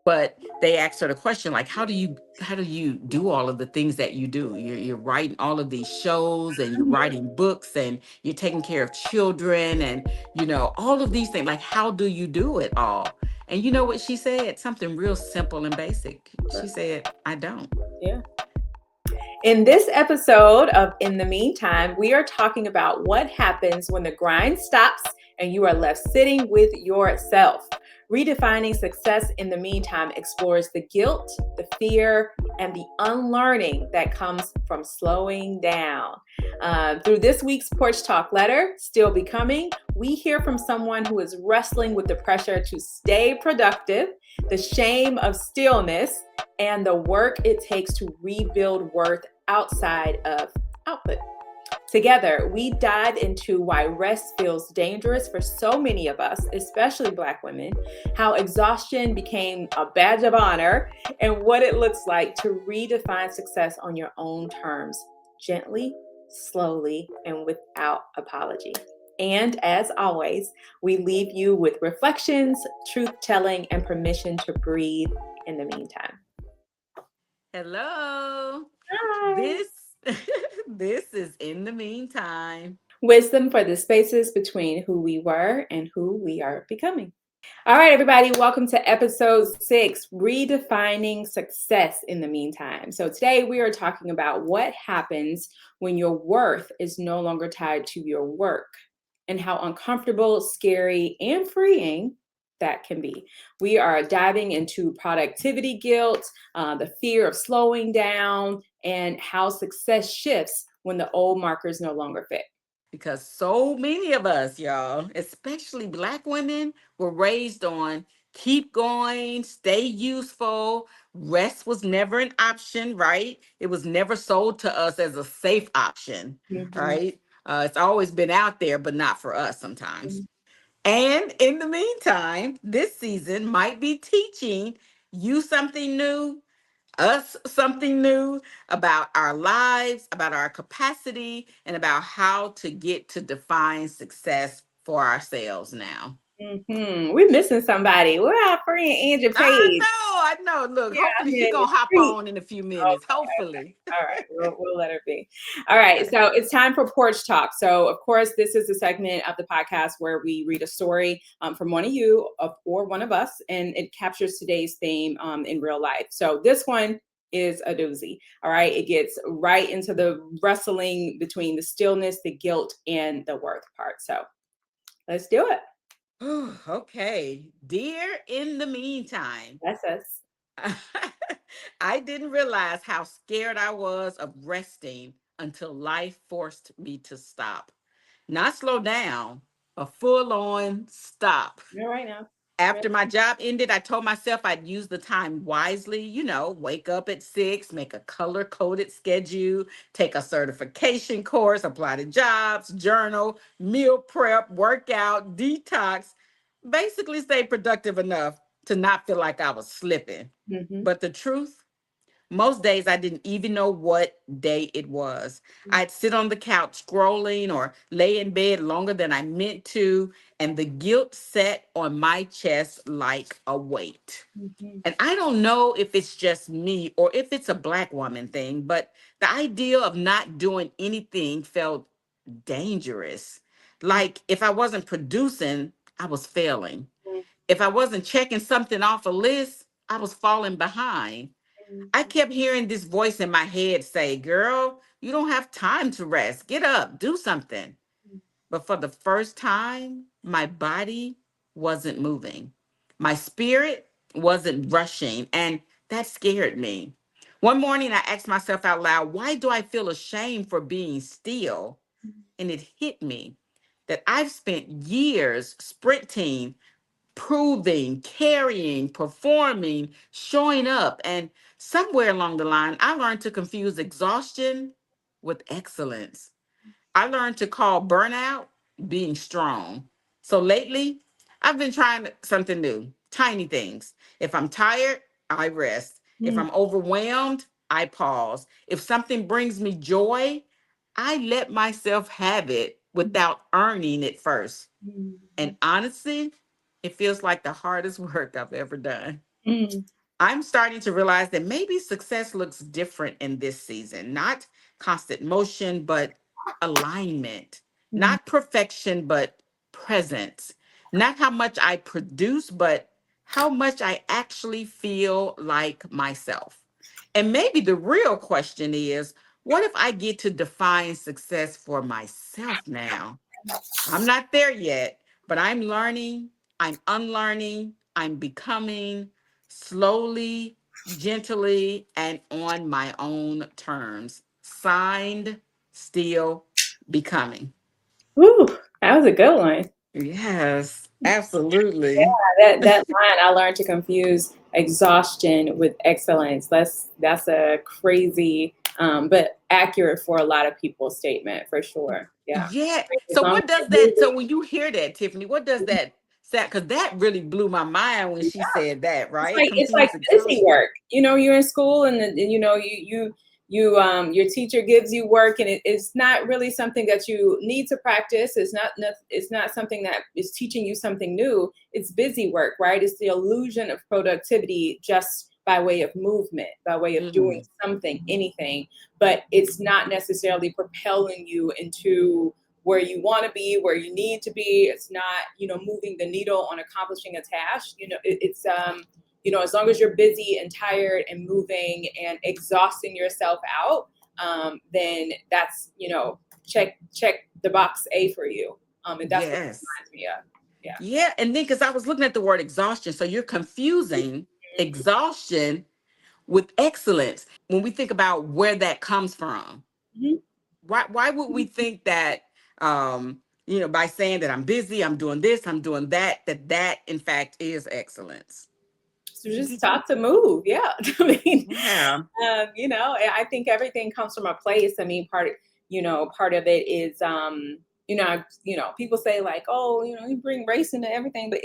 But they asked her the question, like, how do you do all of the things that you do? You're writing all of these shows, and you're writing books, and you're taking care of children, and all of these things. Like, how do you do it all? And you know what she said? Something real simple and basic. She said, I don't. Yeah. In this episode of In the Meantime, we are talking about what happens when the grind stops and you are left sitting with yourself. Redefining Success in the Meantime explores the guilt, the fear, and the unlearning that comes from slowing down. Through this week's Porch Talk letter, Still Becoming, we hear from someone who is wrestling with the pressure to stay productive, the shame of stillness, and the work it takes to rebuild worth outside of output. Together, we dive into why rest feels dangerous for so many of us, especially Black women, how exhaustion became a badge of honor, and what it looks like to redefine success on your own terms, gently, slowly, and without apology. And as always, we leave you with reflections, truth telling, and permission to breathe in the meantime. Hello. Hi. This this is In the Meantime. Wisdom for the spaces between who we were and who we are becoming. All right, everybody, welcome to episode 6, Redefining Success in the Meantime. So today we are talking about what happens when your worth is no longer tied to your work and how uncomfortable, scary, and freeing that can be. We are diving into productivity guilt, the fear of slowing down, and how success shifts when the old markers no longer fit. Because so many of us, y'all, especially Black women, were raised on keep going, stay useful. Rest was never an option, right? It was never sold to us as a safe option, Mhm. right? It's always been out there, but not for us sometimes. And in the meantime, this season might be teaching you something new, us something new about our lives, about our capacity, and about how to get to define success for ourselves now. We're missing somebody. We're our friend Andrew Page. I know. Look, Yeah, I'm hopefully she in the gonna hop street. on in a few Okay, minutes. Hopefully. all right. We'll let her be. All right. So it's time for Porch Talk. So, of course, this is a segment of the podcast where we read a story from one of you or one of us, and it captures today's theme in real life. So this one is a doozy. All right. It gets right into the wrestling between the stillness, the guilt, and the worth part. So let's do it. Okay. Dear, in the meantime, That's us. I didn't realize how scared I was of resting until life forced me to stop. Not slow down, a full on stop. All right now. After my job ended, I told myself I'd use the time wisely, wake up at 6, make a color coded schedule, take a certification course, apply to jobs, journal, meal prep, workout, detox, basically stay productive enough to not feel like I was slipping. Mm-hmm. But the truth, most days I didn't even know what day it was. I'd sit on the couch scrolling or lay in bed longer than I meant to, and the guilt sat on my chest like a weight. Mm-hmm. And I don't know if it's just me or if it's a Black woman thing, but the idea of not doing anything felt dangerous. Like if I wasn't producing, I was failing. If I wasn't checking something off a list, I was falling behind. I kept hearing this voice in my head say, Girl, you don't have time to rest. Get up, do something. But for the first time, my body wasn't moving. My spirit wasn't rushing, and that scared me. One morning, I asked myself out loud, Why do I feel ashamed for being still? And it hit me that I've spent years sprinting, proving, carrying, performing, showing up. And somewhere along the line, I learned to confuse exhaustion with excellence. I learned to call burnout being strong. So lately, I've been trying something new, tiny things. If I'm tired, I rest. If I'm overwhelmed, I pause. If something brings me joy, I let myself have it without earning it first. Mm-hmm. And honestly, it feels like the hardest work I've ever done. Mm, I'm starting to realize that maybe success looks different in this season. Not constant motion, but alignment. mm. Not perfection, but presence. Not how much I produce, but how much I actually feel like myself. And maybe the real question is, what if I get to define success for myself now? I'm not there yet, but I'm learning, I'm unlearning, I'm becoming slowly, gently, and on my own terms. Signed, still becoming. Whew, that was a good one. Yes, absolutely. That line, I learned to confuse exhaustion with excellence. That's a crazy but accurate for a lot of people statement for sure. Yeah. Yeah. As So long as what does you're that, so when you hear that, Tiffany, what does that sound? Because that really blew my mind when busy. she said that, right? It's like Confused busy exhaustion. work. You know, you're in school and, you know, your teacher gives you work and it's not really something that you need to practice. It's not something that is teaching you something new. It's busy work, right? It's the illusion of productivity just by way of movement, by way of doing Mm, something, anything, but it's not necessarily propelling you into where you want to be, where you need to be. It's not, you know, moving the needle on accomplishing a task. You know, it's you know, as long as you're busy and tired and moving and exhausting yourself out, then that's, you know, check the box A for you. And that's what it yes. reminds me of. Yeah. Yeah, and then because I was looking at the word exhaustion, so you're confusing exhaustion with excellence when we think about where that comes from. Mhm. Why would we think that by saying that I'm busy, I'm doing this, I'm doing that, that in fact is excellence. So just start to move. Yeah. I mean, Yeah. you know, I think everything comes from a place. I mean, part of it is, you know, people say like, oh, you know, you bring race into everything, but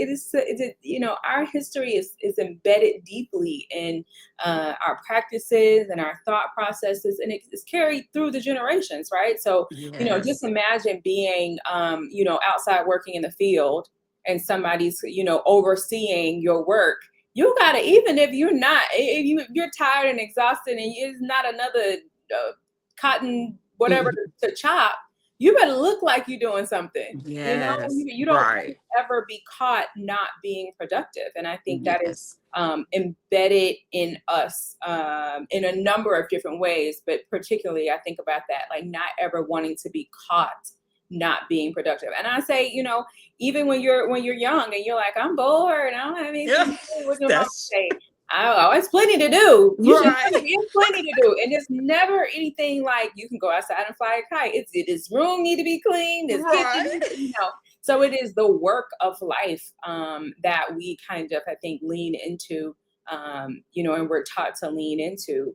you know, our history is embedded deeply in our practices and our thought processes, and it's carried through the generations, right? So, you know, just Yes. imagine being, you know, outside working in the field, and somebody's, you know, overseeing your work. You gotta, even if you're not, if you're tired and exhausted and it's not another cotton whatever to chop, you better look like you're doing something. You know, Yes. you don't want Right. to ever be caught not being productive, and I think that is Yes. embedded in us in a number of different ways, but particularly I think about that, like not ever wanting to be caught not being productive. And I say, you know, even when you're young and you're like, I'm bored, I don't have anything to Yeah. do. What your mom That's say? Oh, it's plenty to do. You should right. it's plenty to do. And it's never anything like you can go outside and fly a kite. This room need to be clean, this kitchen, Right. you know. So it is the work of life that we kind of, I think, lean into, you know, and we're taught to lean into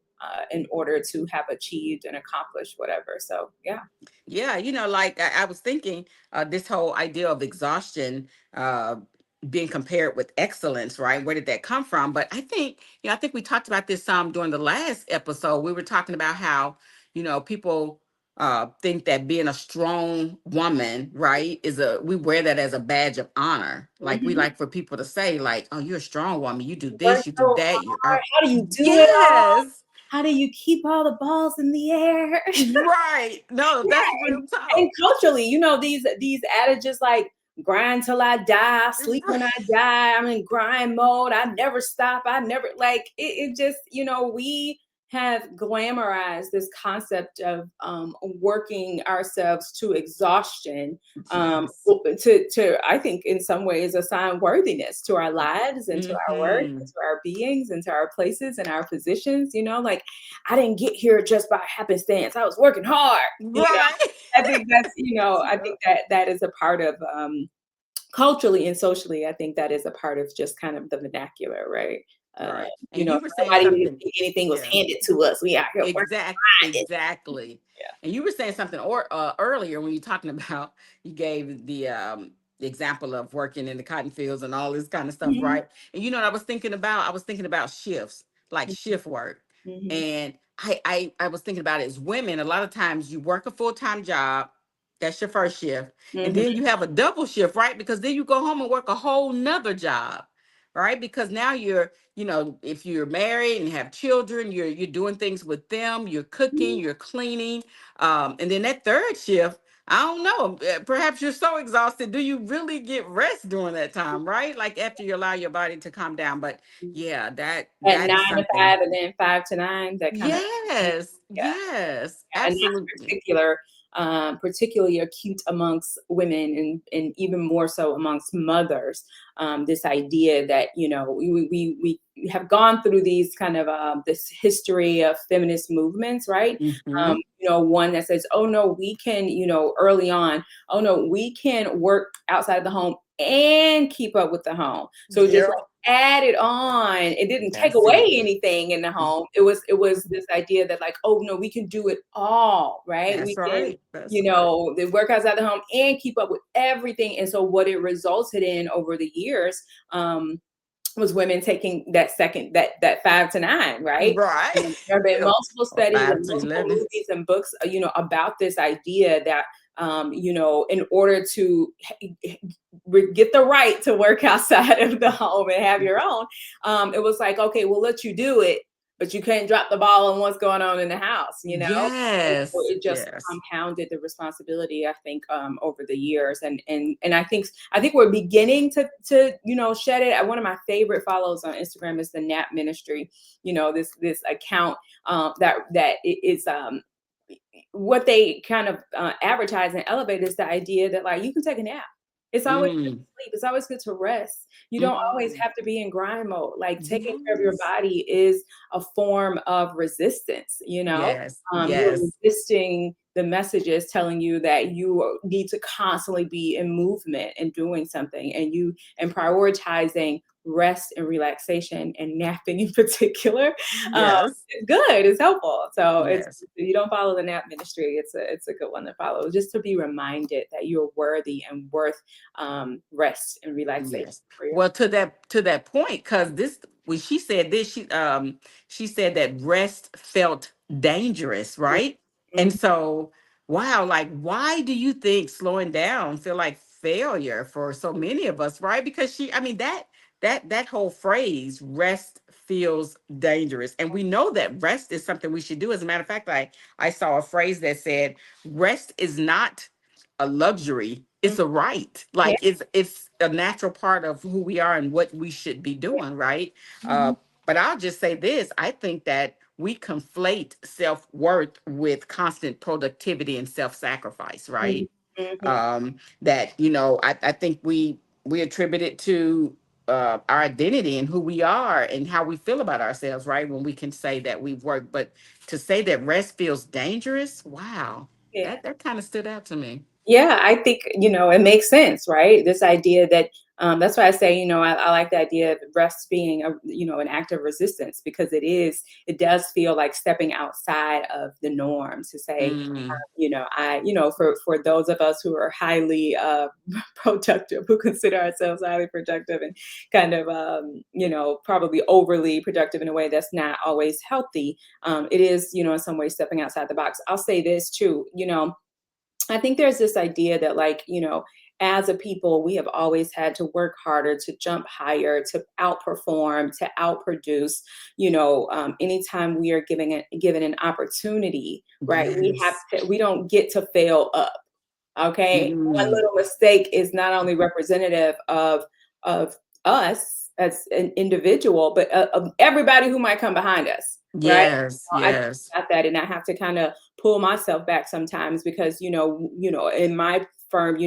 in order to have achieved and accomplished whatever. So yeah. Yeah, like I was thinking, this whole idea of exhaustion uh, being compared with excellence, right? Where did that come from? But I think we talked about this some during the last episode. We were talking about how, people think that being a strong woman, right, we wear that as a badge of honor. Like we Mhm. like for people to say, like, oh, you're a strong woman. You do Work this, you do so that. You hard. are, How do you do it all? yes, How do you keep all the balls in the air? right. No, that's Yeah, real and talk. culturally, you know, these adages like grind till I die, sleep when I die, I'm in grind mode, I never stop, I never like it just, you know, we have glamorized this concept of working ourselves to exhaustion Yes. to I think in some ways assign worthiness to our lives and to our work and Hmm. to our beings and to our places and our positions, you know, like I didn't get here just by happenstance. I was working hard, you know. Right. I think that's, you know, I Yeah. think that that is a part of culturally and socially, I think that is a part of just kind of the vernacular, right? Uh, Right. you And know, you so were saying nobody didn't something. think anything was Yeah. handed to us. We out here working. Exactly. Yeah. And you were saying something earlier when you're talking about you gave the example of working in the cotton fields and all this kind of stuff, Mhm. right? And what I was thinking about? I was thinking about shifts, like shift work. Mhm. And I was thinking about it as women, a lot of times you work a full-time job, that's your first shift, and Mhm. then you have a double shift, right? Because then you go home and work a whole nother job. right? Because now you're, if you're married and have children, you're doing things with them, you're cooking, you're cleaning. And then that third shift, I don't know, perhaps you're so exhausted. Do you really get rest during that time, right? Like after you allow your body to calm down. But yeah, that At that is 9 to 5 something. and then 5 to 9, that kind of, Yes, yeah. yes, And that's absolutely. particularly acute amongst women, and even more so amongst mothers. This idea that, we have gone through these kind of this history of feminist movements, right? Hmm. One that says, oh no, we can, early on, oh no, we can work outside of the home and keep up with the home. So just Yeah, like added on, it didn't take that's away it. anything in the home. It was this idea that, like, oh no, we can do it all, right? We That's can, right. That's right. the work outside the home and keep up with everything. And so what it resulted in over the years, was women taking that 5 to 9, right? Right. There have been multiple Or studies five and to multiple 11. movies and books, about this idea that, in order to get the right to work outside of the home and have your own, it was like, okay, we'll let you do it, but you can't drop the ball on what's going on in the house. And so Yes. it just Yes. compounded the responsibility, I think, over the years. And I think we're beginning to shed it. One of my favorite follows on Instagram is the Nap Ministry. This account, that is, what they kind of advertise and elevate is the idea that, like, you can take a nap. It's always good to Mm. sleep. It's always good to rest. You don't always Mm. have to be in grind mode. Like, taking care of your Yes. body is a form of resistance. Yes. You're Yes. resisting the messages telling you that you need to constantly be in movement and doing something, and prioritizing rest and relaxation, and napping in particular. Um, Yes. it's good. It's helpful. So it's Yes. if you don't follow the Nap Ministry, it's a good one to follow. Just to be reminded that you're worthy and worth rest and relaxation Yes. for your. Well, to that point, because this when she said this, she said that rest felt dangerous, right? And Mhm. so, wow, like why do you think slowing down feel like failure for so many of us, right? Because I mean that whole phrase, rest feels dangerous. And we know that rest is something we should do. As a matter of fact, I saw a phrase that said rest is not a luxury, Mhm. it's a right. Yeah, Like it's a natural part of who we are and what we should be yeah. doing, right? Mhm. But I'll just say this, I think that we conflate self-worth with constant productivity and self-sacrifice, Mhm. right? Mhm. That I think we attribute it to our identity and who we are and how we feel about ourselves, right? When we can say that we've worked, but to say that rest feels dangerous, wow, Yeah. that kind of stood out to me. Yeah, I think, it makes sense, right? This idea that, that's why I say, I like the idea of rest being an act of resistance, because it does feel like stepping outside of the norm to say, Mm, for those of us who are highly productive, who consider ourselves highly productive and kind of, probably overly productive in a way that's not always healthy, it is, in some ways stepping outside the box. I'll say this too, I think there's this idea that, like, as a people, we have always had to work harder, to jump higher, to outperform, to outproduce. Anytime we are given an opportunity, right? yes. We don't get to fail up. Okay, one Mm, little mistake is not only representative of us as an individual, but of everybody who might come behind us, right? yes. I think Yes. about that, and I have to kind of pull myself back sometimes, because in my firm,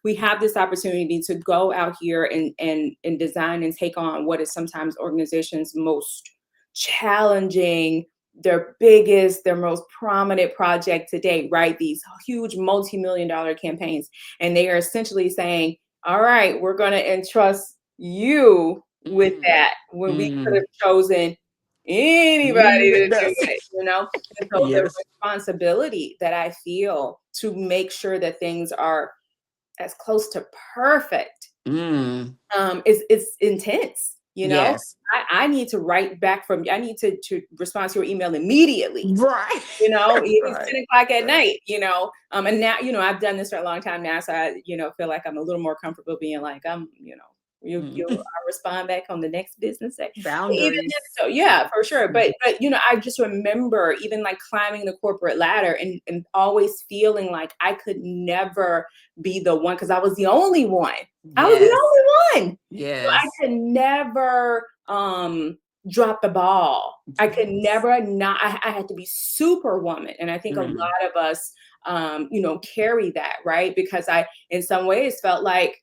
we have this opportunity to go out here and design and take on what is sometimes organizations' most challenging, their biggest, their most prominent project to date, right? These huge multi-million dollar campaigns. And they are essentially saying, all right, we're going to entrust you with Mm, that, when we could have mm. chosen anybody to Mm, do that's it. And so the yes. responsibility that I feel to make sure that things are as close to perfect, Mm, is intense. yes. I need to write back I need to respond to your email immediately. Right. If it's Right. 10 o'clock at Right. night, and now, I've done this for a long time now. So I, feel like I'm a little more comfortable being like, You'll respond back on the next business day. Even if Boundaries. so, yeah, for sure. But I just remember even like climbing the corporate ladder and always feeling like I could never be the one because I was the only one. I was the Yes. only one. So I Yes. could never drop the ball. I could Yes. never not I had to be superwoman. And I think a Mm. lot of us carry that, right? Because I in some ways felt like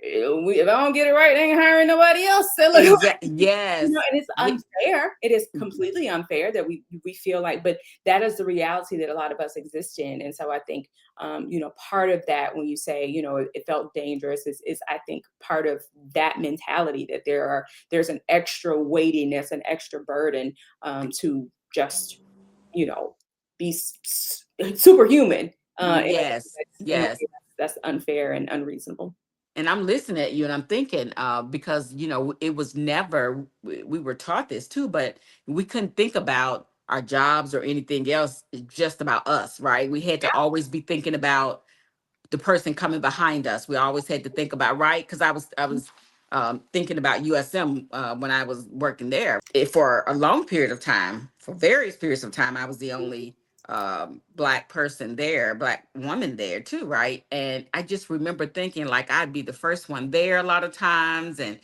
if I don't get it right, they ain't hiring nobody else. So look, Yes. and it's Yeah. unfair. It is completely unfair that we feel like, but that is the reality that a lot of us exist in. And so I think, part of that when you say, it felt dangerous is I think part of that mentality that there's an extra weightiness, an extra burden to just, you know, be superhuman. And I think Yes. in a Yes. way that's unfair and unreasonable. And I'm listening at you and I'm thinking, because, it was never, we were taught this too, but we couldn't think about our jobs or anything else, just about us, right? We had to always be thinking about the person coming behind us. We always had to think about, right? Because I was thinking about USM when I was working there. For a long period of time, for various periods of time, I was the only black person there, black woman there too, right? And I just remember thinking like I'd be the first one there a lot of times, and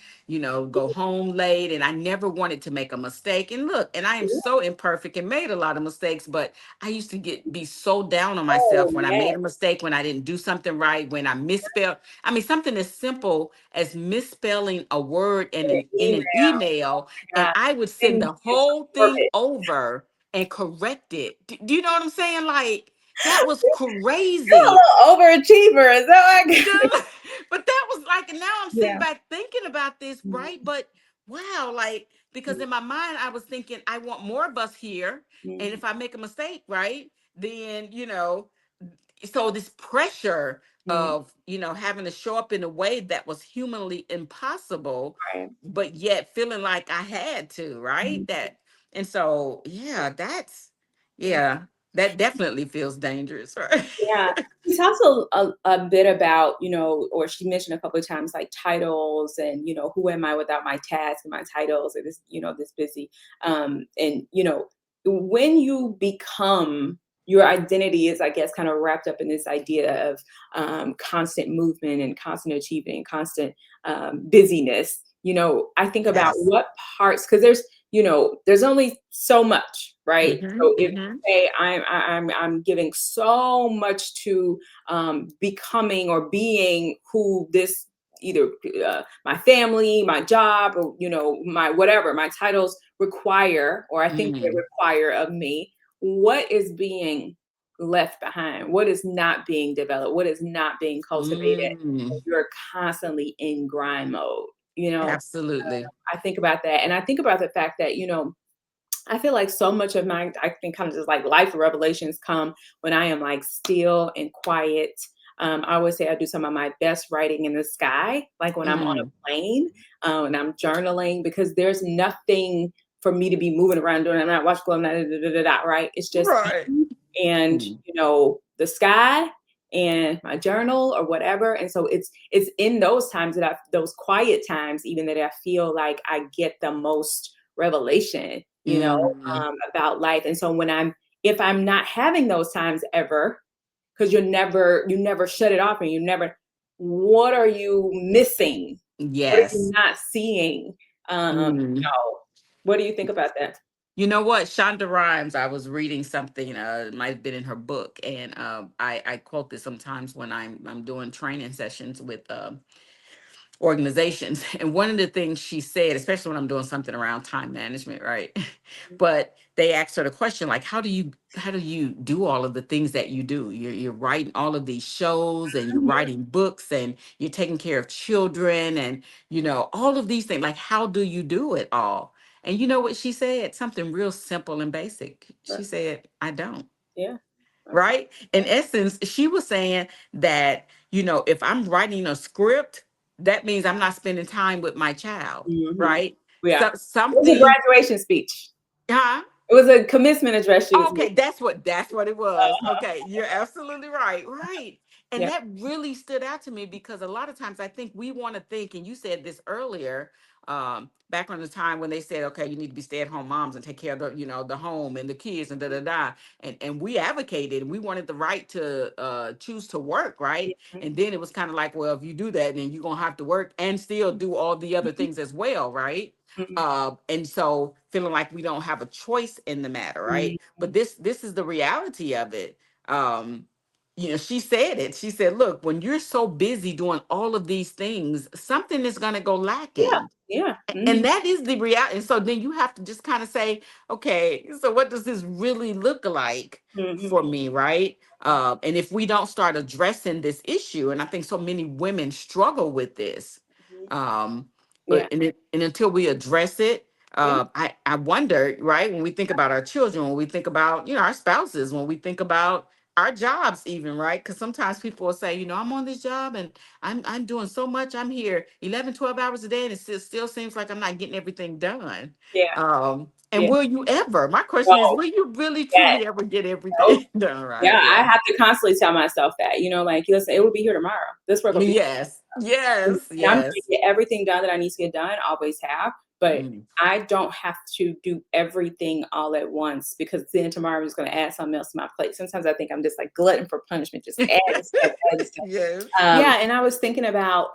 go home late, and I never wanted to make a mistake. And look, and I am so imperfect and made a lot of mistakes, but I used to be so down on Oh, myself when I yeah. made a mistake, when I didn't do something right, when I misspelled. I mean, something as simple as misspelling a word in An an email. email, and God, I would send sending the it whole for thing it. over and correct it. Do you know what I'm saying? Like that was You're a crazy. little overachiever. Is that like Dude, but that was like, and now I'm sitting Yeah. back thinking about this, Mhm, right? But wow, like, because in my mind, I was thinking, I want more of us here. And mhm, if I make a mistake, right, then, so this pressure mhm, of, having to show up in a way that was humanly impossible, right. but yet feeling like I had to, right? Mhm, And so, yeah, yeah, that definitely feels dangerous, right? yeah. She talks a bit about, or she mentioned a couple of times like titles and, who am I without my tasks and my titles or this, this busy. And, when you become your identity is, I guess, kind of wrapped up in this idea of constant movement and constant achievement, constant busyness. I think about Yes. what parts, because there's only so much, right? Mm-hmm. So if Mm-hmm. say I'm giving so much to becoming or being who this either my family, my job, or my whatever my titles require, or I think they Mm, require of me. What is being left behind? What is not being developed? What is not being cultivated? mm, You're constantly in grind mode. absolutely. I think about that, and I think about the fact that I feel like so much of my, I think, kind of just like life revelations come when I am like still and quiet. I always say I do some of my best writing in the sky, like when I'm on Mm, a plane and I'm journaling, because there's nothing for me to be moving around doing. I'm not watching, I'm not, right? It's just right. me and, Mm, the sky and my journal or whatever. And so it's in those times those quiet times, even that I feel like I get the most revelation, mm, about life. And so if I'm not having those times ever, because you never shut it off and what are you missing? What are you yes. not seeing? Mm. What do you think about that? You know what? Shonda Rhimes, I was reading something, it might have been in her book, and I quote this sometimes when I'm doing training sessions with organizations. And one of the things she said, especially when I'm doing something around time management, right? But they asked her the question, like, how do you do all of the things that you do? You're writing all of these shows, and you're Mhm. writing books, and you're taking care of children, and all of these things. Like, how do you do it all? And you know what she said? Something real simple and basic. She Right. said, I don't. Yeah. Okay. Right? In essence, she was saying that, if I'm writing a script, that means I'm not spending time with my child, Mhm. right? Yeah. So It was a something, graduation speech. huh? It was a commencement address she was Okay, making. that's what it was. Okay, you're absolutely right. Right. And Yeah. that really stood out to me because a lot of times I think we want to think, and you said this earlier, back on the time when they said, okay, you need to be stay-at-home moms and take care of the, the home and the kids and da da da. And we advocated and we wanted the right to choose to work, right? And then it was kind of like, well, if you do that, then you're gonna have to work and still do all the other things as well, right? Mhm. And so feeling like we don't have a choice in the matter, right? Mhm. But this is the reality of it. She said it. She said, look, when you're so busy doing all of these things, something is going to go Yeah. lacking. Yeah. And Mhm. that is the reality. And so then you have to just kind of say, okay, so what does this really look like Mhm. for me, right? And if we don't start addressing this issue, and I think so many women struggle with this, Mhm. um, Yeah. and until we address it, Yeah. I wonder, right? When we think about our children, when we think about our spouses, when we think about our jobs, even, right? Because sometimes people will say, I'm on this job and I'm doing so much. I'm here 11, 12 hours a day, and it still seems like I'm not getting everything done. Yeah. And Yeah. will you ever? My question is, No. will you really Yes. truly ever get No. everything done? Yeah. Right? I Yeah. have to constantly tell myself that, like, listen, it will be here tomorrow. This work will be. Yes. And Yes. I'm gonna Yes. get everything done that I need to get done, always have, but Mm. I don't have to do everything all at once because then tomorrow I'm just gonna add something else to my plate. Sometimes I think I'm just like glutton for punishment, just adding stuff, adding stuff. Yes. Yeah, and I was thinking about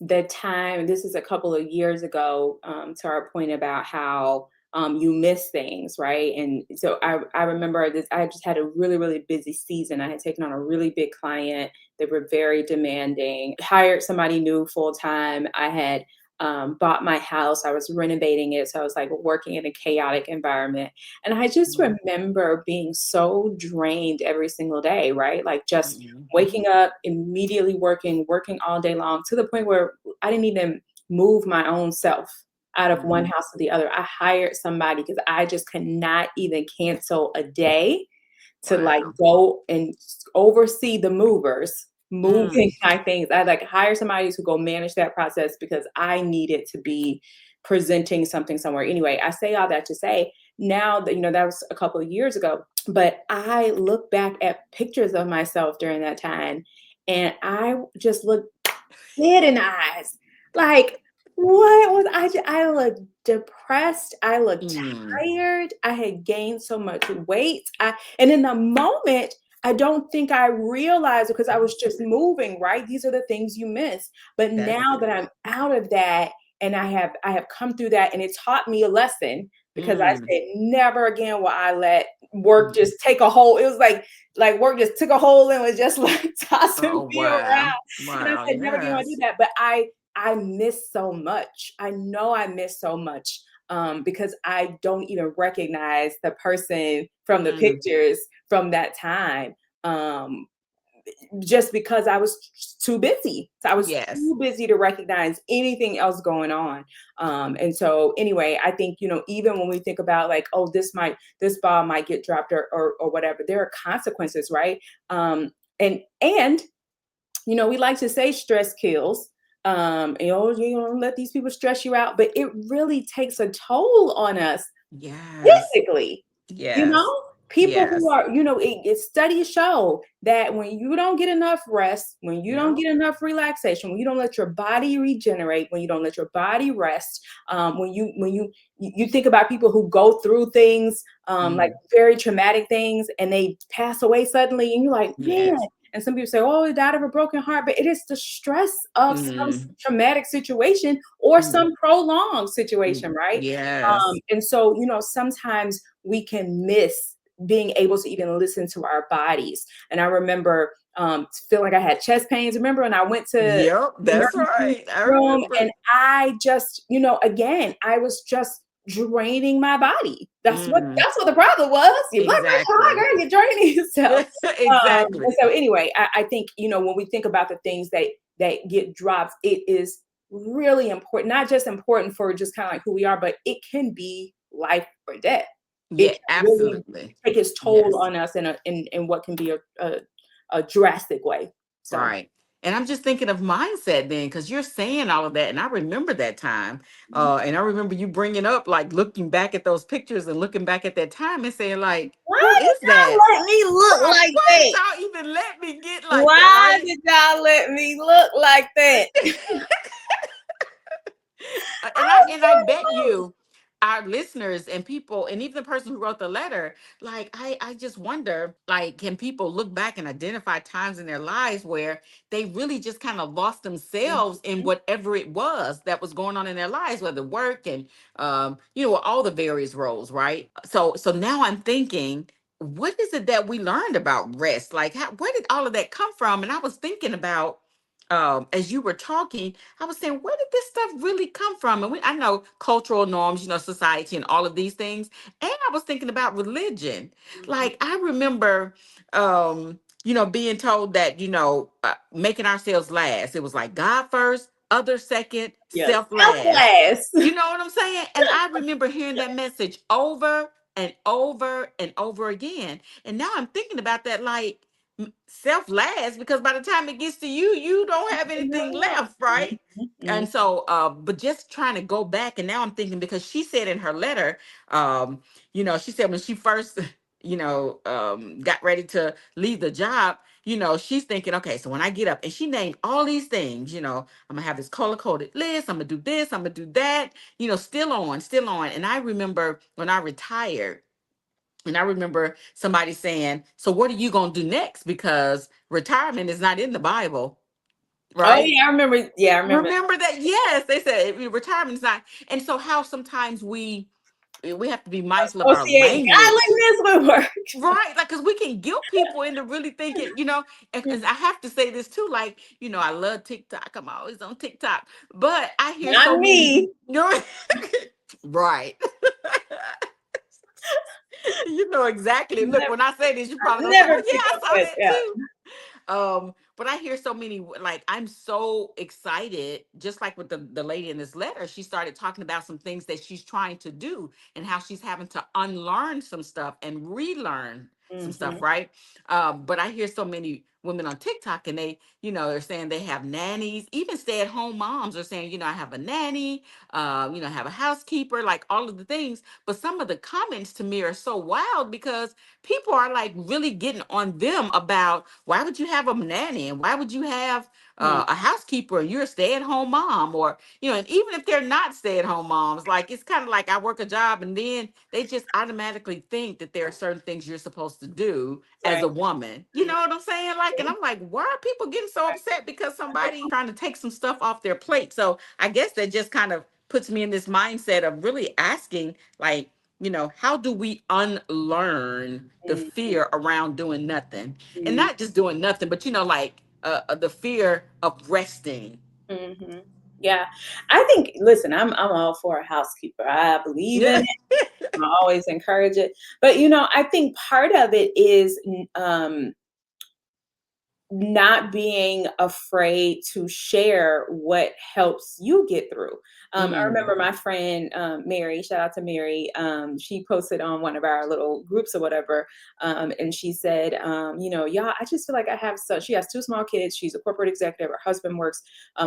the time, this is a couple of years ago, to our point about how you miss things, right? And so I remember this, I just had a really, really busy season. I had taken on a really big client. They were very demanding, hired somebody new full time. I had bought my house. I was renovating it. So I was like working in a chaotic environment. And I just Mhm. remember being so drained every single day, right? Like just Mhm. waking up, immediately working all day long to the point where I didn't even move my own self out of one Mhm. house to the other. I hired somebody because I just cannot even cancel a day to like Wow. go and oversee the movers moving Mm. my things. I like hire somebody to go manage that process because I needed to be presenting something somewhere. Anyway, I say all that to say now that that was a couple of years ago, but I look back at pictures of myself during that time and I just look dead in the eyes. Like, what was I looked depressed. I looked Mm. tired. I had gained so much weight. And in the moment, I don't think I realized it because I was just moving, right? These are the things you miss. But That's now that it. I'm out of that and I have come through that and it taught me a lesson because I Mm. said never again will I let work Mm. just take a hold. It was like work just took a hold and was just like tossing Oh, me around. wow. And I Wow. said, never again will I do Yes. that. But I miss so much. I know I miss so much because I don't even recognize the person from the Mm. pictures from that time. Um, just because I was too busy. So I was Yes. too busy to recognize anything else going on. And so anyway, I think, even when we think about like, oh, this ball might get dropped or whatever, there are consequences, right? And we like to say stress kills. You don't let these people stress you out, but it really takes a toll on us Yes. physically. You Yes. know, people who Yes. are, studies show that when you don't get enough rest, when you don't Yep. get enough relaxation, when you don't let your body regenerate, when you don't let your body rest, when you think about people who go through things like Mm. very traumatic things and they pass away suddenly, and you're like, man. Yes. And some people say, oh, he died of a broken heart, but it is the stress of some Mm. traumatic situation or Mm. some prolonged Mm. situation, right? Yes. And so, sometimes we can miss being able to even listen to our bodies. And I remember feeling like I had chest pains. Remember when I went to Yep. the That's emergency right. I room and remember. I just, again, I was just draining my body. That's what Mm. that's what the problem was. Your blood pressure high, Exactly. girl, you're draining yourself. Exactly. And so anyway, I think, when we think about the things that get dropped, it is really important, not just important for just kind of like who we are, but it can be life or death. It Yeah, can really absolutely. take its toll Yes. on us in what can be a drastic way. So Right. And I'm just thinking of mindset then, because you're saying all of that, and I remember that time, and I remember you bringing up like looking back at those pictures and looking back at that time and saying like, who Why is did that? y'all let me look Right? like Why did that? y'all even let me get like that? Why Right? did y'all let me look like that? And I bet you our listeners and people and even the person who wrote the letter, like I just wonder, like, can people look back and identify times in their lives where they really just kind of lost themselves in Mhm. whatever it was that was going on in their lives, whether work and all the various roles, right? So now I'm thinking, what is it that we learned about rest? Like, where did all of that come from? And I was thinking about, as you were talking, I was saying, where did this stuff really come from? And I know cultural norms, society and all of these things. And I was thinking about religion. Mhm. Like, I remember, being told that, making ourselves last. It was like God first, others second, Yes, self last. self-class. You know what I'm saying? And I remember hearing that message over and over and over again. And now I'm thinking about that, like, self last, because by the time it gets to you, you don't have anything left, right? Mhm. And so, but just trying to go back, and now I'm thinking, because she said in her letter, she said when she first, got ready to leave the job, she's thinking, okay, so when I get up, and she named all these things, I'm gonna have this color coded list, I'm gonna do this, I'm gonna do that, still on, still on. And I remember when I retired, and I remember somebody saying, so what are you going to do next? Because retirement is not in the Bible, Oh right? yeah, I remember. Yeah, I remember. Remember that? Yes, they said retirement is not. And so how sometimes we have to be mindful of our Associate language. godliness with work. Right, like, because we can guilt people into really thinking, and I have to say this too, like, I love TikTok. I'm always on TikTok, but I hear Not so many, me. right. You know exactly. Look, Never, when I say this, you I probably gonna say, never "Oh pick yeah, I up saw that. that Yeah. too." But I hear so many, like, I'm so excited, just like with the lady in this letter. She started talking about some things that she's trying to do and how she's having to unlearn some stuff and relearn some Mm-hmm. stuff, right? But I hear so many women on TikTok, and they, they're saying they have nannies, even stay-at-home moms are saying, I have a nanny, I have a housekeeper, like all of the things. But some of the comments to me are so wild, because people are like really getting on them about, why would you have a nanny, and why would you have a housekeeper, and you're a stay-at-home mom, or and even if they're not stay-at-home moms, like, it's kind of like, I work a job, and then they just automatically think that there are certain things you're supposed to do as Right. a woman. You know what I'm saying? Like, and I'm like, why are people getting so upset because somebody trying to take some stuff off their plate? So I guess that just kind of puts me in this mindset of really asking, like, how do we unlearn the Mm-hmm. fear around doing nothing? And not just doing nothing, but, like, the fear of resting. Mm-hmm. Yeah, I think. Listen, I'm all for a housekeeper. I believe in Yeah. it. I always encourage it. But I think part of it is not being afraid to share what helps you get through. I Mm. remember my friend Mary, shout out to Mary. She posted on one of our little groups or whatever, and she said, y'all, I just feel like I have so. She has two small kids. She's a corporate executive. Her husband works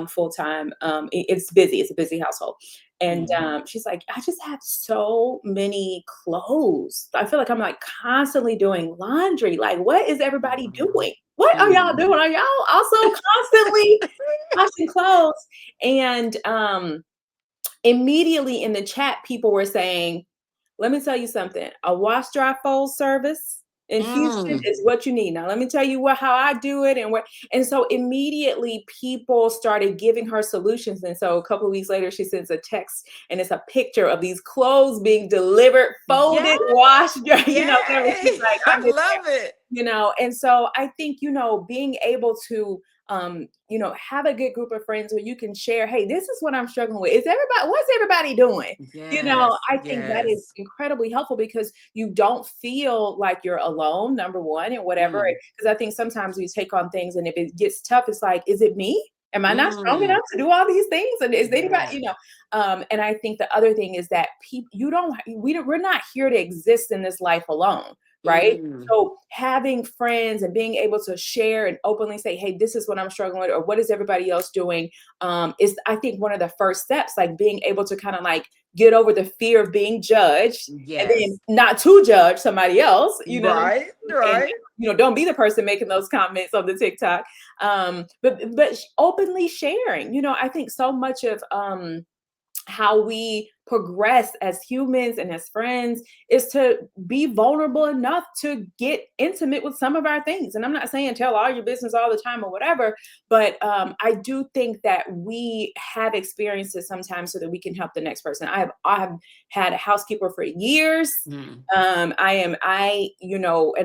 full time. It's busy. It's a busy household. And Mm. she's like, I just have so many clothes. I feel like I'm like constantly doing laundry. Like, what is everybody Wow. doing? What are y'all Mm. doing? Are y'all also constantly washing clothes? And immediately in the chat, people were saying, let me tell you something. A wash, dry, fold service in Houston Mm. is what you need. Now, let me tell you how I do it and so immediately people started giving her solutions. And so a couple of weeks later, she sends a text and it's a picture of these clothes being delivered, folded, Yes. washed, whatever. She's Yay. like, I I'm love it. and so I think, being able to, have a good group of friends where you can share, hey, this is what I'm struggling with. What's everybody doing? Yes. I think that is Yes. incredibly helpful because you don't feel like you're alone, number one, and whatever. Mm. Because I think sometimes we take on things and if it gets tough, it's like, is it me? Am I not strong Mm. enough to do all these things? And is anybody, Yes. and I think the other thing is that people, we're not here to exist in this life alone. right? Mm. So having friends and being able to share and openly say, hey, this is what I'm struggling with, or what is everybody else doing, is I think one of the first steps, like being able to kind of like get over the fear of being judged and then Yes. not to judge somebody else, Right. and Right. don't be the person making those comments on the TikTok. But openly sharing, I think so much of how we progress as humans and as friends is to be vulnerable enough to get intimate with some of our things. And I'm not saying tell all your business all the time or whatever, but I do think that we have experiences sometimes so that we can help the next person. I have had a housekeeper for years. Mm. And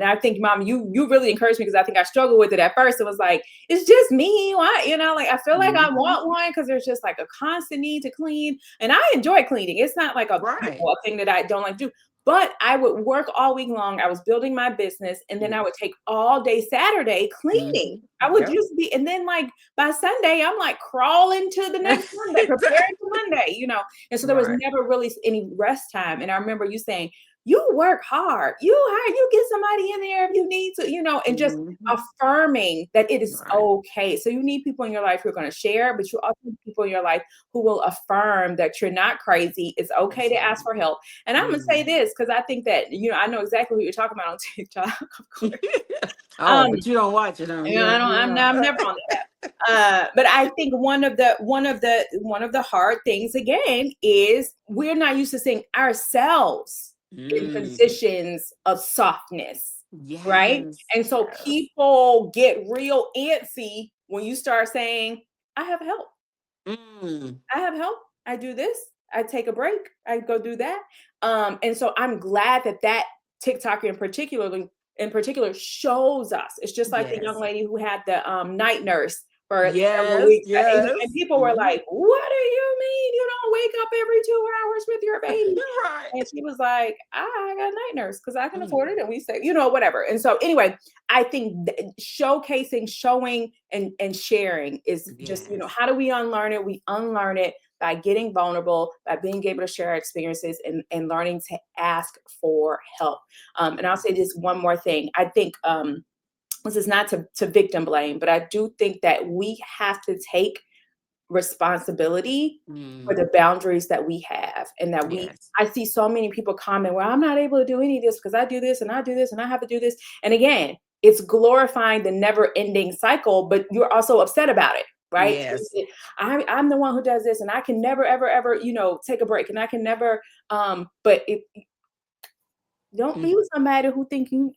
I think, Mom, you really encouraged me, because I think I struggled with it at first. It was like, it's just me. Why? Like I feel like I Mhm. want one, because there's just like a constant need to clean. And I enjoy cleaning. It's not like Right. a thing that I don't like to do. But I would work all week long. I was building my business, and then I would take all day Saturday cleaning. Mm-hmm. I would Yep. used to be, and then like by Sunday, I'm like crawling to the next Monday, preparing for Monday. And so there was Right. never really any rest time. And I remember you saying, you work hard. You get somebody in there if you need to, and just Mhm. affirming that it is Right. okay. So you need people in your life who are going to share, but you also need people in your life who will affirm that you're not crazy. It's okay to ask Absolutely. for help. And I'm gonna say Mhm. this because I think that I know exactly what you're talking about on TikTok, of course. Oh, Um, but you don't watch it, huh? I don't. You I'm don't. never on that app. But I think one of the hard things again is we're not used to seeing ourselves in Mm. positions of softness, right? Yes. And so Yes. people get real antsy when you start saying, "I have help. Mm. I have help. I do this. I take a break. I go do that." And so I'm glad that TikToker in particular shows us. It's just like the young Yes. lady who had the night nurse for several Yes. weeks. And Yes. people were Mhm. like, "What do you mean you don't wake up every 2 hours with your baby?" And Right. she was like, I got a night nurse because I can Mm. afford it. And we say, whatever. And so anyway, I think showcasing, showing, and sharing is just, Yes. how do we unlearn it? We unlearn it by getting vulnerable, by being able to share our experiences, and learning to ask for help. And I'll say this one more thing. I think this is not to victim blame, but I do think that we have to take responsibility for Mm. the boundaries that we have, and that Yes. I see so many people comment, well, I'm not able to do any of this because I do this and I do this and I have to do this. And again, it's glorifying the never ending cycle, but you're also upset about it, right? So Yes. I'm the one who does this and I can never, ever, ever, take a break, and I can never, but don't be with somebody who think you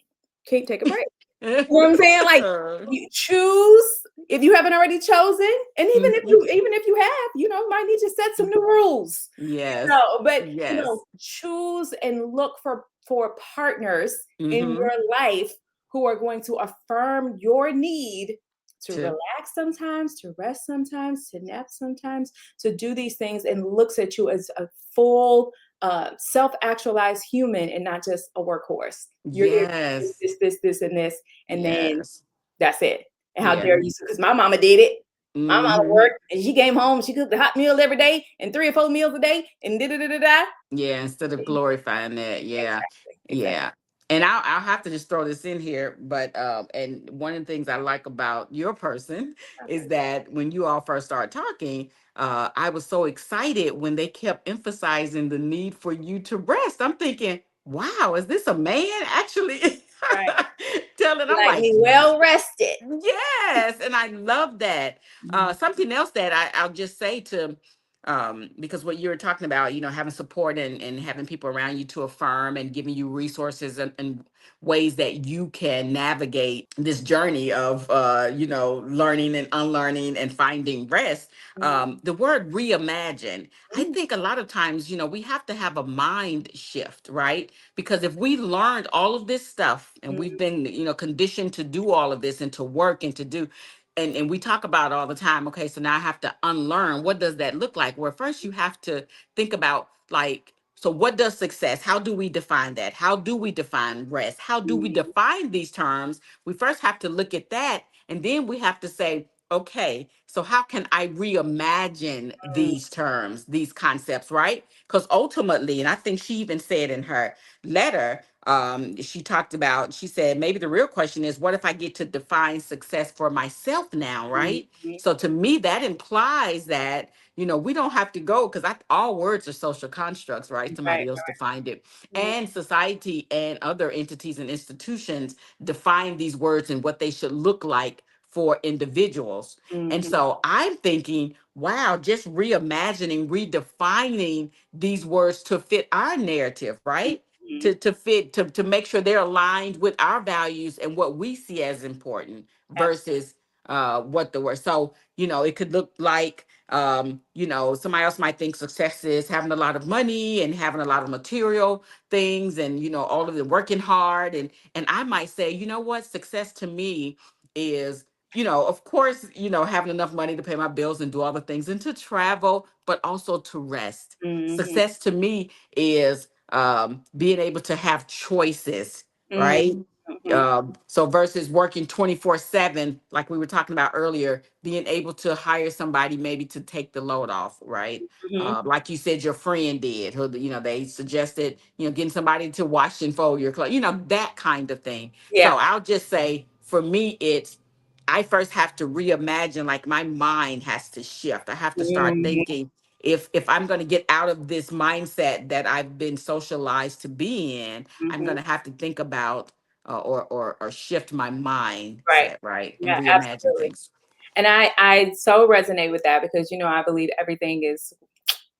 can't take a break. You know what I'm saying? Like, you choose if you haven't already chosen, and even if Mhm. you have, might need to set some new rules. Yes. But Yes. choose and look for partners in Mm-hmm. your life who are going to affirm your need to To relax sometimes, to rest sometimes, to nap sometimes, to do these things, and looks at you as a full self-actualized human and not just a workhorse. You're here to do yes. this, and this, and then Yes. that's it. And how Yeah. dare you? Because my mama did it. My mama Mm-hmm. worked and she came home. She cooked a hot meal every day and 3 or 4 meals a day and da da da da da. Yeah, instead of glorifying that. Yeah. Exactly. Exactly. Yeah. And I'll have to just throw this in here, but and one of the things I like about your person is Okay. that when you all first started talking, I was so excited when they kept emphasizing the need for you to rest. I'm thinking, wow, is this a man actually Right. telling? You I'm like like, me well rested. yes, and I love that. Mhm. Something else that I'll just say to, because what you were talking about, having support and having people around you to affirm and giving you resources and ways that you can navigate this journey of, learning and unlearning and finding rest. Mhm. The word reimagine, I Mhm. think a lot of times, we have to have a mind shift, right? Because if we learned all of this stuff and we've Mhm. been conditioned to do all of this and to work and to do, and we talk about all the time, okay, so now I have to unlearn. What does that look like? Well, first you have to think about, like, so what does success, how do we define that? How do we define rest? How do we Mhm. define these terms? We first have to look at that, and then we have to say, okay, so how can I reimagine these terms, these concepts, right? Because ultimately, and I think she even said in her letter, she talked about, she said, maybe the real question is, what if I get to define success for myself now, right? Mhm. So to me, that implies that, we don't have to go, because all words are social constructs, right? Right. Somebody else defined it. Mhm. And society and other entities and institutions define these words and what they should look like for individuals. And Mhm. so I'm thinking, wow, just reimagining, redefining these words to fit our narrative, right? Mhm. To make sure they're aligned with our values and what we see as important Absolutely. versus what the word. So, it could look like, somebody else might think success is having a lot of money and having a lot of material things, and all of them working hard, and I might say, what success to me is, of course, having enough money to pay my bills and do all the things and to travel, but also to rest. Mhm. Success to me is being able to have choices, Mhm. right? Mhm. So versus working 24/7, like we were talking about earlier, being able to hire somebody maybe to take the load off, right? Mhm. Like you said, your friend did, who, they suggested, getting somebody to wash and fold your clothes, that kind of thing. Yeah. So I'll just say, for me, I first have to reimagine, like my mind has to shift. I have to start Mhm. thinking, if I'm going to get out of this mindset that I've been socialized to be in, I'm Mhm. going to have to think about or shift my Right. mindset, right, and Yeah, reimagine absolutely. things. And I so resonate with that because I believe everything is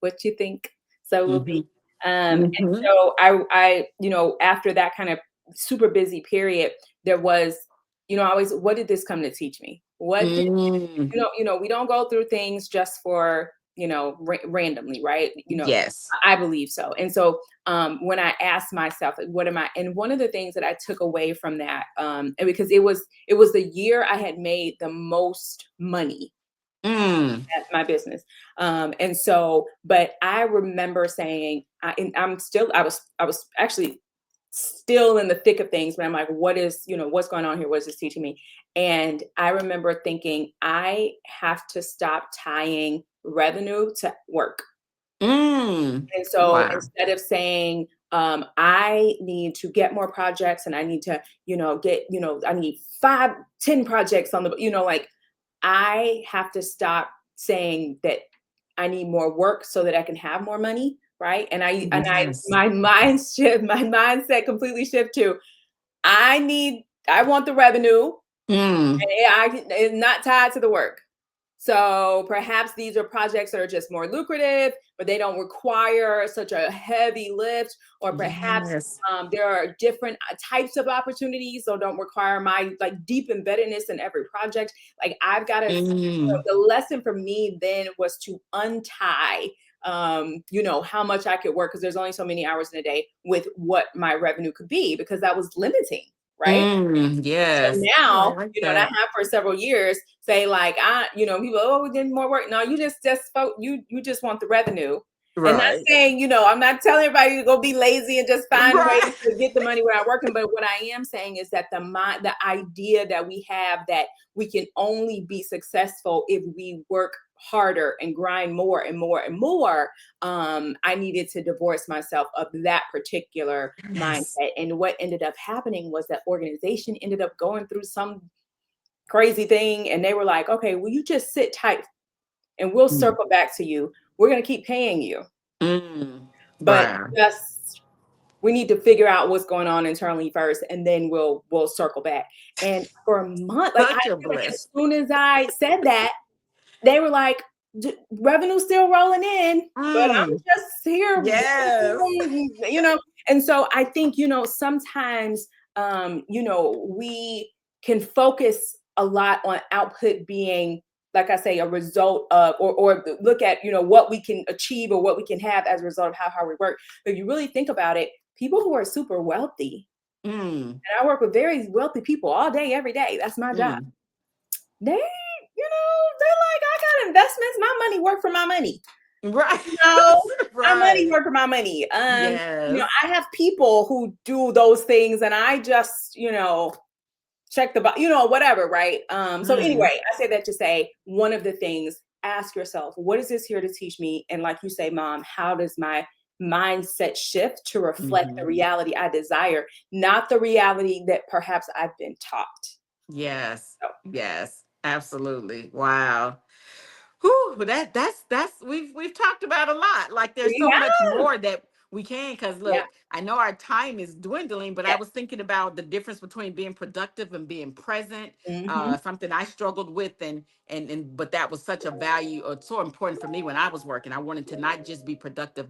what you think, so will be. Hmm. And Hmm. so after that kind of super busy period, there was, always, what did this come to teach me? What did Mm. we don't go through things just for, randomly, right? Yes. I believe so. And so when I asked myself, like, what am I? And one of the things that I took away from that, and because it was the year I had made the most money Mm. at my business. And so, but I remember saying, and I was actually still in the thick of things, but I'm like, what's going on here? What is this teaching me? And I remember thinking, I have to stop tying revenue to work. Mm. And so Wow. instead of saying, I need to get more projects and I need to, I need 5, 10 projects on the, like, I have to stop saying that I need more work so that I can have more money, right? Yes. My mindset completely shift to, I want the revenue, Mm. and it's not tied to the work. So perhaps these are projects that are just more lucrative, but they don't require such a heavy lift, or perhaps Yes. there are different types of opportunities, so don't require my like deep embeddedness in every project. Like I've got to, Mm. the lesson for me then was to untie, how much I could work because there's only so many hours in a day with what my revenue could be because that was limiting, right? Mm. So Yes. Oh, I now, like and I that. have for several years say like, people, oh, we did more work. No, you just spoke, you just want the revenue. And not Right. saying, I'm not telling everybody to go be lazy and just find Right. ways to get the money without working. But what I am saying is that the idea that we have that we can only be successful if we work harder and grind more and more and more. I needed to divorce myself of that particular Yes. mindset. And what ended up happening was that organization ended up going through some crazy thing. And they were like, okay, well, you just sit tight and we'll Mm. circle back to you. We're going to keep paying you. Mm. But Wow. just we need to figure out what's going on internally first, and then we'll circle back. And for a month, like I Such a feel like as bliss. soon as I said that, they were like, revenue still rolling in, but I'm Mm. just here, Yes. you know. And so I think, sometimes, we can focus a lot on output being, like I say, a result of, or look at, what we can achieve or what we can have as a result of how we work. But if you really think about it, people who are super wealthy, Mm. and I work with very wealthy people all day, every day. That's my job. Mm. They're like, I got investments. My money work for my money. Right. No, my money Right. work for my money. Yes. I have people who do those things, and I just, check the box, whatever, right? So Mm. anyway, I say that to say one of the things, ask yourself, what is this here to teach me? And like you say, Mom, how does my mindset shift to reflect the Mhm. reality I desire, not the reality that perhaps I've been taught. Yes. So, Yes. Absolutely. Wow. Whew, that's we've talked about a lot. Like there's so yeah, much more that we can, because yeah, look, I know our time is dwindling, but I yeah. was thinking about the difference between being productive and being present. Hmm. Something I struggled with, and but that was such a value, or so important for me when I was working. I wanted to not just be productive,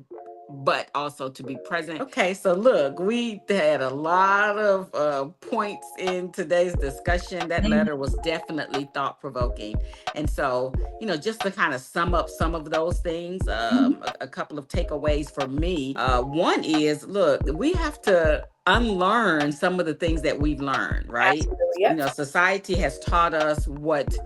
but also to be present. Okay, so look, we had a lot of points in today's discussion. That letter was definitely thought provoking. And so, just to kind of sum up some of those things, a couple of takeaways for me. One is, look, we have to unlearn some of the things that we've learned, right? Absolutely. Yep. Society has taught us what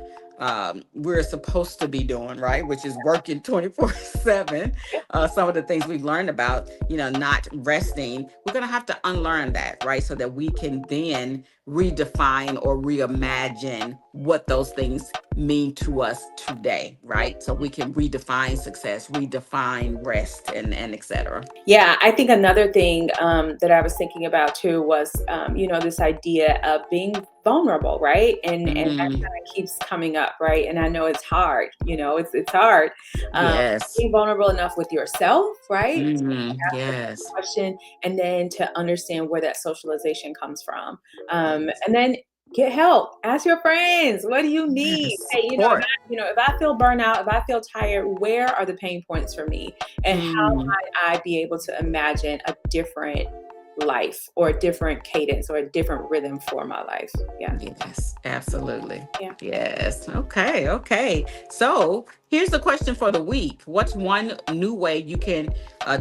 we're supposed to be doing, right? Which is working 24/7. Yep. Some of the things we've learned about, not resting, we're going to have to unlearn that, right? So that we can then redefine or reimagine what those things mean to us today, right? So we can redefine success, redefine rest, and etc. Yeah, I think another thing that I was thinking about too was, this idea of being vulnerable, right? And that Mm, kind of keeps coming up, right? And I know it's hard, it's hard. Um, yes. being vulnerable enough with yourself, right? Ask yourself the Yes. question, and then to understand where that socialization comes from. Yes. And then get help. Ask your friends, what do you need? Yes. Hey, Support. if I feel burnout, if I feel tired, where are the pain points for me? And how Mm. might I be able to imagine a different life, or a different cadence, or a different rhythm for my life? Yeah. Yes, absolutely. Yeah. Yes. Okay. Okay. So here's the question for the week. What's one new way you can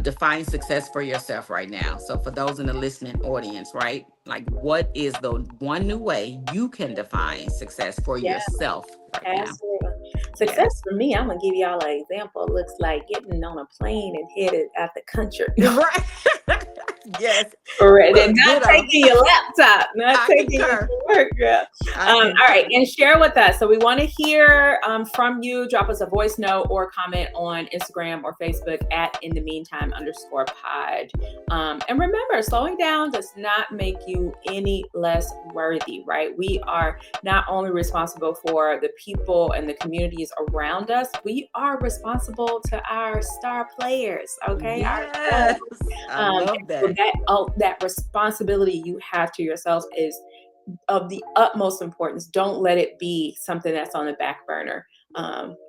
define success for yourself right now? So for those in the listening audience, right? Like, what is the one new way you can define success for Yeah. yourself right now? Absolutely. Success Yes. for me, I'm gonna give y'all an example. It looks like getting on a plane and headed out the country. Right. Yes. Correct. And Look, not ditto. taking your laptop, not I taking it concur. to work, girl. I All right, concur. and share with us. So we want to hear from you. Drop us a voice note or comment on Instagram or Facebook at in the meantime _pod. And remember, slowing down does not make you any less worthy, right? We are not only responsible for the people and the communities around us, we are responsible to our star players, okay? Yes. Ourselves. I Um, love so that. that responsibility you have to yourselves is of the utmost importance. Don't let it be something that's on the back burner.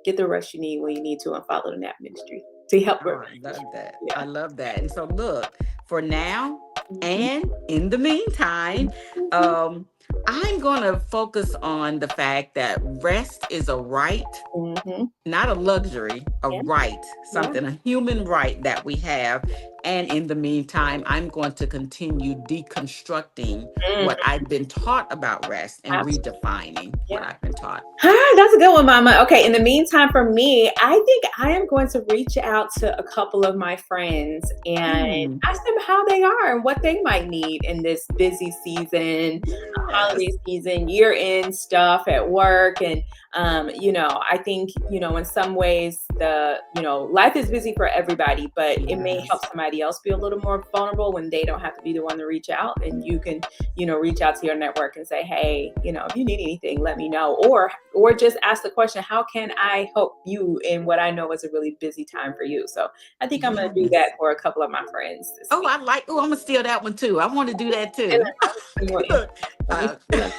Get the rest you need when you need to, and follow the nap ministry to help Oh, with. I love that. Yeah. I love that. And so look, for now Mhm. and in the meantime, Mhm. um, I'm gonna focus on the fact that rest is a right, Mhm. not a luxury, a Yeah. right, Yeah. something, a human right that we have. And in the meantime, I'm going to continue deconstructing Mm, what I've been taught about rest and absolutely. redefining what Yeah. I've been taught. Ah, that's a good one, Mama. Okay, in the meantime, for me, I think I am going to reach out to a couple of my friends and Hmm. ask them how they are and what they might need in this busy season, holiday Yes. season, year-end stuff at work. And I think, in some ways life is busy for everybody, but it may help Yes. somebody else be a little more vulnerable when they don't have to be the one to reach out. And you can, reach out to your network and say, hey, if you need anything, let me know. Or just ask the question, how can I help you in what I know is a really busy time for you? So I think I'm going to do that Yes. for a couple of my friends this Oh, week. I'm gonna steal that one too. I want to do that And too. then more Look, we uh, still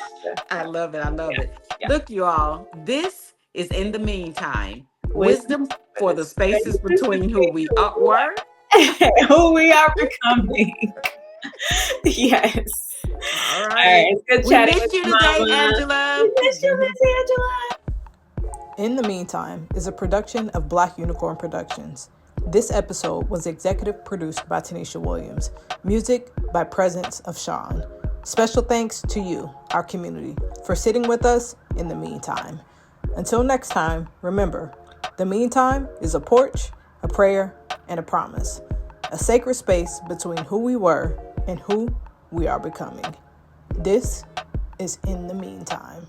I love it. I love yeah, it. yeah. Look, you all, this is in the meantime Wisdom wisdom for for the the spaces spaces between who between we were. who we are becoming. Yes. All All right. right. It's good We chatting with missed you you, today, Mama. We Angela. miss you, Miss Angela. In the Meantime is a production of Black Unicorn Productions. This episode was executive produced by Tanisha Williams. Music by Presence of Sean. Special thanks to you, our community, for sitting with us in the meantime. Until next time, remember, the meantime is a porch, a prayer, and a promise. A sacred space between who we were and who we are becoming. This is In the Meantime.